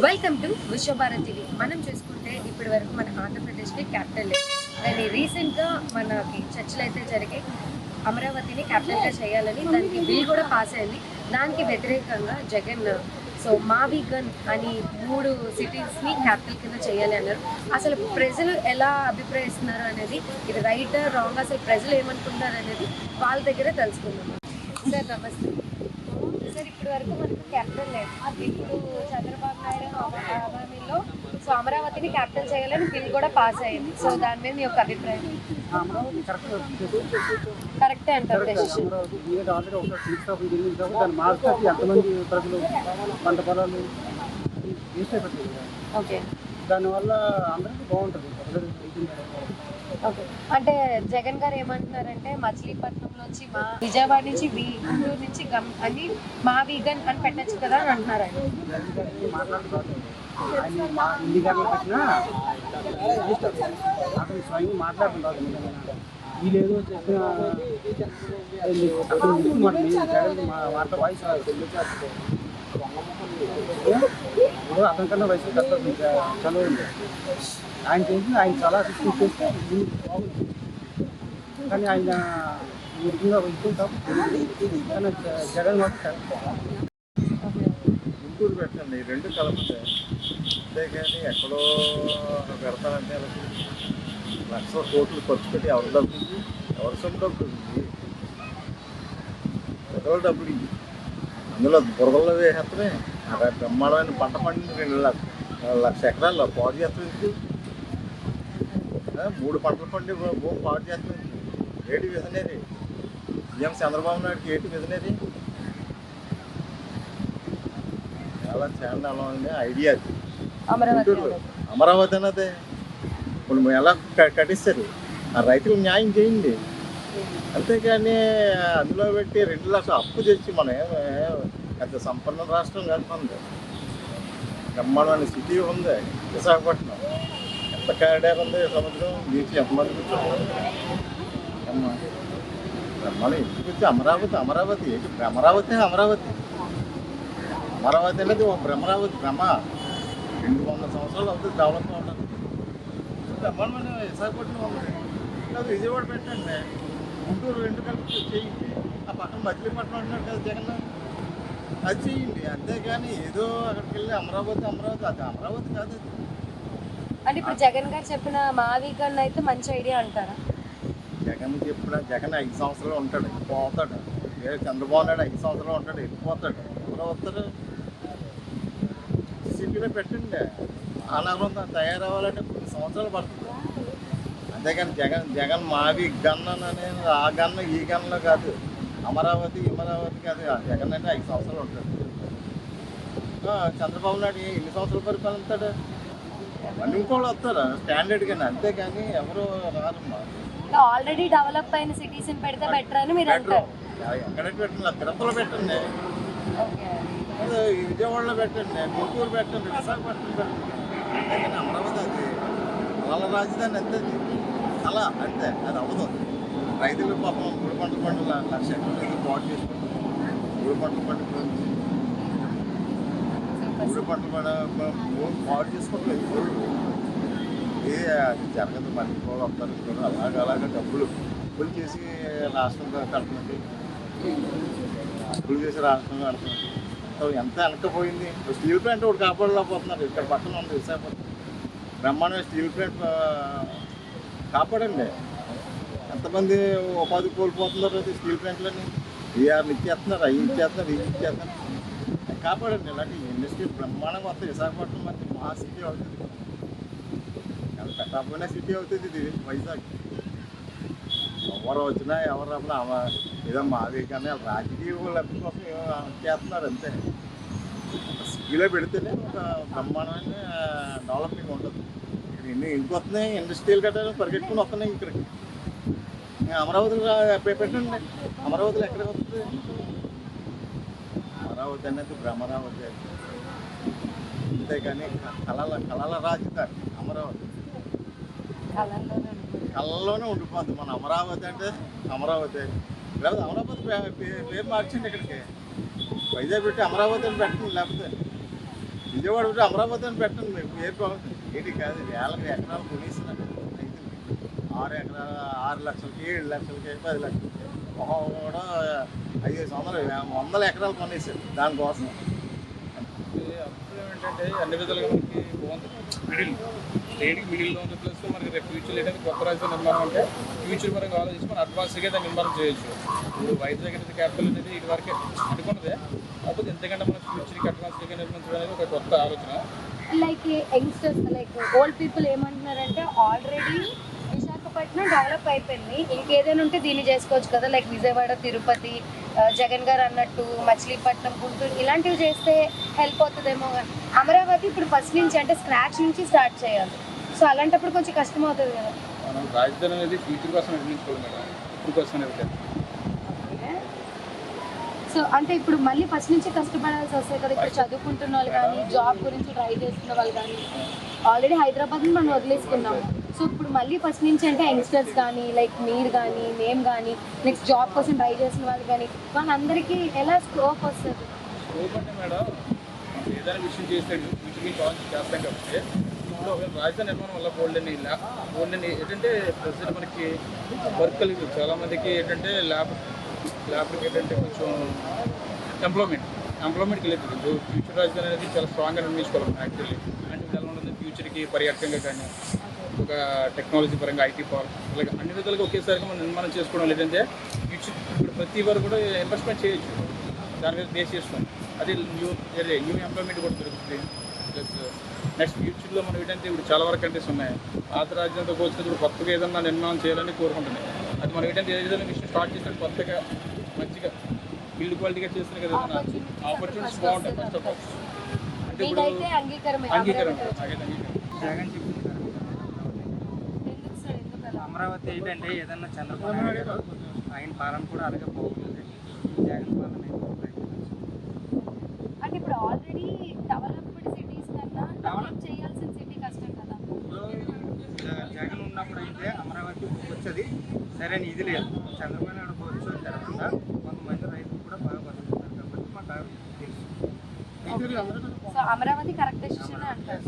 Welcome to Vishwabharat TV. మనం చూసుకుంటే ఇప్పటి వరకు మన ఆంధ్రప్రదేశ్కి క్యాపిటల్ లేదు, కానీ రీసెంట్గా మనకి చర్చలు అయితే జరిగాయి. అమరావతిని క్యాపిటల్గా చేయాలని దానికి బిల్ కూడా పాస్ అయింది. దానికి వ్యతిరేకంగా జగన్ మావి గన్ అని 3 సిటీస్ని క్యాపిటల్ కింద చేయాలి అన్నారు. అసలు ప్రజలు ఎలా అభిప్రాయిస్తున్నారు అనేది, ఇది రైట్ రాంగ్, అసలు ప్రజలు ఏమనుకుంటారు అనేది వాళ్ళ దగ్గరే తెలుసుకుందాం. సార్ నమస్తే సార్. ఇప్పటి వరకు మనకు క్యాపిటల్ లేదు. ఇప్పుడు చంద్రబాబు నాయుడు హామీలో అమరావతిని క్యాపిటల్ చేయాలని బిల్ కూడా పాస్ అయ్యింది. సో దాని మీద మీ యొక్క అభిప్రాయం? కరెక్టే అంటారు డెసిషన్. ఓకే, దానివల్ల అందరికీ బాగుంటుంది. ఓకే. అంటే జగన్ గారు ఏమంటున్నారంటే మచిలీపట్నంలో వచ్చి మా విజయవాడ నుంచి గుంటూరు నుంచి అని మా వీగన్ అని పెట్టచ్చు కదా అని అంటున్నారు. అతను స్వయంగా మాట్లాడుతుంటారు. వీళ్ళేదో చెప్పిన వార్త వాయిస్ అతని కన్నా వయసు చదువు ఆయన చేసి ఆయన చాలా సృష్టి చేస్తే కానీ ఆయన ముఖ్యంగా వెళ్తుంటాం. కానీ జగన్ మాత్రం గుంటూరు పెట్టండి, రెండు కలపండి. అంతేగాని ఎక్కడో పెడతానంటే లక్షల కోట్లు ఖర్చు పెట్టి ఎవరి డబ్బులు, ఎవరి సొమ్ము డబ్బులు, పెద్దల డబ్బులు ఇవి. అందులో బురదల్లో వేసేస్తమే అక్కడ బ్రహ్మాండమైన పంట పండింది. 2 లక్ష ఎకరాల్లో పాడు చేస్తుంది. 3 పంటలు పండి భూమి పాడు చేస్తుంది. ఏటి విజనరీ సీఎం చంద్రబాబు నాయుడుకి ఏటి విజనరీ చాలా చాలా ఐడియా. గుంటూరులో అమరావతి అన్నదే ఇప్పుడు ఎలా కట్టిస్తారు? ఆ రైతులకు న్యాయం చేయండి. అంతేకాని అందులో పెట్టి 2 లక్షలు అప్పు తెచ్చి మనం పెద్ద సంపన్న రాష్ట్రం కనుకుంది. బ్రహ్మాండమైన సిటీ ఉంది విశాఖపట్నం. ఎంత కారిడార్ ఉంది, సముద్రం బీచ్ ఎంతమంది కూర్చోండి. బ్రహ్మాండం ఇంటికి వచ్చి అమరావతి అమరావతి ఏంటి? అమరావతి అమరావతి అమరావతి అనేది ఒక భ్రమరావతి భ్రమ. 200 సంవత్సరాలు అవుతుంది డెవలప్ అవ్వడానికి. బ్రహ్మాండమైన విశాఖపట్నం ఉంది. లేదు విజయవాడ పెట్టండి, గుంటూరు 2 కలిపి చేయండి. ఆ పక్కన మచిలీపట్నం అంటున్నారు కదా జగన్, అది చేయండి. అంతేగాని ఏదో అక్కడికి వెళ్ళి అమరావతి అమరావతి, అది అమరావతి కాదు. అంటే ఇప్పుడు జగన్ గారు చెప్పిన మావిగన్ అయితే మంచి ఐడియా అంటారా? జగన్ 5 సంవత్సరాలు ఉంటాడు, పోతాడు. చంద్రబాబు నాయుడు 5 సంవత్సరాలు ఉంటాడు, వెళ్ళిపోతాడు. ఎవరో వస్తారు. సిటీలో పెట్టండి. ఆ నగరం తయారవ్వాలంటే కొన్ని సంవత్సరాలు పడుతుంది. అంతేగాని జగన్ మావి గన్ అనేది ఆ గన్న ఈ గన్లో కాదు. అమరావతి కాదు. జగన్ అంటే 5 సంవత్సరాలు ఉంటాడు. చంద్రబాబు నాయుడు ఎన్ని సంవత్సరాలు పరిపాలిస్తాడు? మళ్ళీ ఇంకోళ్ళు వస్తారు స్టాండర్డ్ కానీ. అంతేగాని ఎవరు రారమ్మా. ఆల్రెడీ డెవలప్ అయిన సిటీస్ పెడితే బెటర్ అని మీరు అంటారు? ఎక్కడైతే పెట్టండి, తిరుపతిలో పెట్టండి, విజయవాడలో పెట్టండి, గుంటూరు పెట్టండి, విశాఖపట్నం పెట్టండి. అంతేగాని అమరావతి అది అలా రాజధాని అంతే. అలా అంతే, అది అవ్వదు. రైతులు పాపం 3 పంటలు 1 లక్ష ఎకరాలు పాటు చేసుకుంటారు. 3 పంటలు పండుగ 3 పంటలు పాటు చేసుకోవట్లేదు. అది జరగదు. మళ్ళీ కూడా వస్తారు. అలాగా డబ్బులు చేసి రాష్ట్రం కడుతున్నది. అప్పులు చేసి రాష్ట్రం కడుతున్నది. ఎంత వెనక్కిపోయింది. స్టీల్ ప్లాంట్ ఒకటి కాపాడలేకపోతున్నారు. ఇక్కడ పక్కన ఉంది విశాఖపట్నం. బ్రహ్మాండమైన స్టీల్ ప్లాంట్ కాపాడండి. ఎంతమంది ఉపాధి కోల్పోతున్నారు అది స్టీల్ ప్లాంట్లని. వీఆర్లు ఇచ్చేస్తున్నారు, అవి ఇచ్చేస్తున్నారు, ఇవి ఇచ్చేస్తున్నారు. కాపాడండి. ఇలాంటి ఇండస్ట్రీ బ్రహ్మాండంగా వస్తాయి. విశాఖపట్నం మంచి మా సిటీ అవుతుంది. పెట్టకపోయినా సిటీ అవుతుంది ఇది వైజాగ్. ఎవరు వచ్చినా ఎవరు రాకుండా ఏదో మావి కానీ రాజకీయ లబ్ధి కోసం చేస్తున్నారు అంతే. సిటీలో పెడితేనే ఒక బ్రహ్మాండమైన డెవలపింగ్ ఉంటుంది. ఇక్కడ ఇంటికి వస్తున్నాయి, ఇండస్ట్రియల్ కట్టాలి పరిగెట్టుకుని వస్తున్నాయి ఇక్కడికి. అమరావతిలో పెట్టండి. అమరావతిలో ఎక్కడికి వస్తుంది? అమరావతి అనేది భ్రమరావతి. అంతేకాని కళల రాజధాని అమరావతి. కళ్ళలోనే ఉండిపోద్ది. మన అమరావతి అంటే అమరావతి. లేకపోతే అమరావతి పేరు మార్చండి. ఇక్కడికి వైజాగ్ పెట్టి అమరావతి అని పెట్టండి. లేకపోతే విజయవాడ ఉంటే అమరావతి అని పెట్టండి మీకు పేరు బాగుంటుంది. ఏంటి కాదు వేల ఎకరాలు కొనేస్తున్నారు రైతులకి. 6 లక్షలకి 7 లక్షలకి 10 లక్షలకి కూడా 5 సంవత్సరాలు 100 ఎకరాలు కొనేసారు దానికోసం. అభిప్రాయం ఏంటంటే అన్ని విధాలుగా మనకి బాగుంది. స్టేట్కి మిడిల్లో ఉంది. ప్లస్ మనకి రేపు ఫ్యూచర్ ఏంటంటే కొత్త రాజధాని నిర్మాణం అంటే ఫ్యూచర్ పరంగా ఆలోచించి మనం అడ్వాన్స్గా దాన్ని నిర్మాణం చేయొచ్చు. ఇప్పుడు వైజాగ్ అనేది క్యాపిటల్ అనేది ఇది వరకే అనుకున్నదే. కాకపోతే ఎందుకంటే మన ఫ్యూచర్కి అడ్వాన్స్గా నిర్మించడం అనేది ఒక కొత్త ఆలోచన. Like youngsters like old people ఏమంటున్నారంటే ఆల్రెడీ విశాఖపట్నం డెవలప్ అయిపోయింది, ఇంకేదైనా ఉంటే దీన్ని చేసుకోవచ్చు కదా, లైక్ విజయవాడ, తిరుపతి, జగన్ గారు అన్నట్టు మచిలీపట్నం, గుంటూరు ఇలాంటివి చేస్తే హెల్ప్ అవుతుందేమో. అమరావతి ఇప్పుడు ఫస్ట్ నుంచి అంటే స్క్రాచ్ నుంచి స్టార్ట్ చేయాలి. సో అలాంటప్పుడు కొంచెం కష్టం అవుతుంది కదా. మనం రాజధాని అనేది ఫ్యూచర్ కోసం నిర్మించుకోవాలి మేడం, ఇప్పుడు కోసం అనేది కాదు. సో అంటే ఇప్పుడు మళ్ళీ ఫస్ట్ నుంచి కష్టపడాల్సి వస్తాయి కదా. ఇప్పుడు చదువుకుంటున్న వాళ్ళు కానీ, జాబ్ గురించి ట్రై చేస్తున్న వాళ్ళు కానీ, ఆల్రెడీ హైదరాబాద్ని మనం వదిలేసుకున్నాము. సో ఇప్పుడు మళ్ళీ ఫస్ట్ నుంచి అంటే యంగ్స్టర్స్ కానీ, లైక్ మీరు కానీ, మేము కానీ, నెక్స్ట్ జాబ్ కోసం ట్రై చేసిన వాళ్ళు కానీ, వాళ్ళందరికీ ఎలా స్కోప్ వస్తుంది? స్కోప్ అంటే మేడం ఏదైనా విషయం చేస్తాడు ఫ్యూచర్కి కావాల్సి చేస్తాం కాబట్టి ఇప్పుడు ఒక రాజధాని నిర్మాణం వల్ల గోల్డెన్ ఏంటంటే ప్రజెంట్ మనకి వర్క్ కలిగి చాలామందికి ఏంటంటే ల్యాబ్కి ఏంటంటే కొంచెం ఎంప్లాయ్మెంట్కి వెళ్ళేది. ఫ్యూచర్ రాజధాని అనేది చాలా స్ట్రాంగ్గా నిర్మించుకోవాలి యాక్చువల్లీ. అంటే ఎలా ఉంటుంది ఫ్యూచర్కి పర్యాటకంగా కానీ, ఒక టెక్నాలజీ పరంగా, ఐటీ పవర్, అలాగే అన్ని విధాలుగా ఒకేసారిగా మనం నిర్మాణం చేసుకోవడం. లేదంటే ఫ్యూచర్ ఇప్పుడు ప్రతి వారు కూడా ఇన్వెస్ట్మెంట్ చేయొచ్చు దాని మీద బేస్ చేసుకొని. అది న్యూ ఎంప్లాయ్మెంట్ కూడా దొరుకుతుంది. ప్లస్ నెక్స్ట్ ఫ్యూచర్లో మనం ఏంటంటే ఇప్పుడు చాలా వరకు కంట్రీస్ ఉన్నాయి. పాత రాజ్యంతో పోల్చినప్పుడు కొత్తగా ఏదన్నా నిర్మాణం చేయాలని కోరుకుంటున్నాయి. అది మనం ఏంటంటే ఏదైనా విషయం స్టార్ట్ చేసినట్టు కొత్తగా మంచిగా బిల్డ్ క్వాలిటీగా చేస్తున్న కదా ఆపర్చునిటీస్ బాగుంటాయి. ఫస్ట్ ఆఫ్ ఆల్ అంటే ఇప్పుడు అంగీకారం జగన్ చెప్పింది అమరావతి ఏంటంటే ఏదన్నా చంద్రబాబు నాయుడు గారు ఆయన పాలన కూడా అలాగే బాగుంటుంది. జగన్ పాలన అంటే ఇప్పుడు ఆల్రెడీ డెవలప్డ్ సిటీస్ కన్నా డెవలప్ చేయాల్సిన సిటీ కష్టం కదా. జగన్ ఉన్నప్పుడు అయితే అమరావతి వచ్చేది సరైన ఇది లేదు. చంద్రబాబు నాయుడు వచ్చిన తర్వాత కొంతమంది రైతులు కూడా బాగా బతుకుతున్నారు కాబట్టి మాకు తెలుసు. సో అమరావతి కరెక్ట్ డెసిషన్ అంటారు.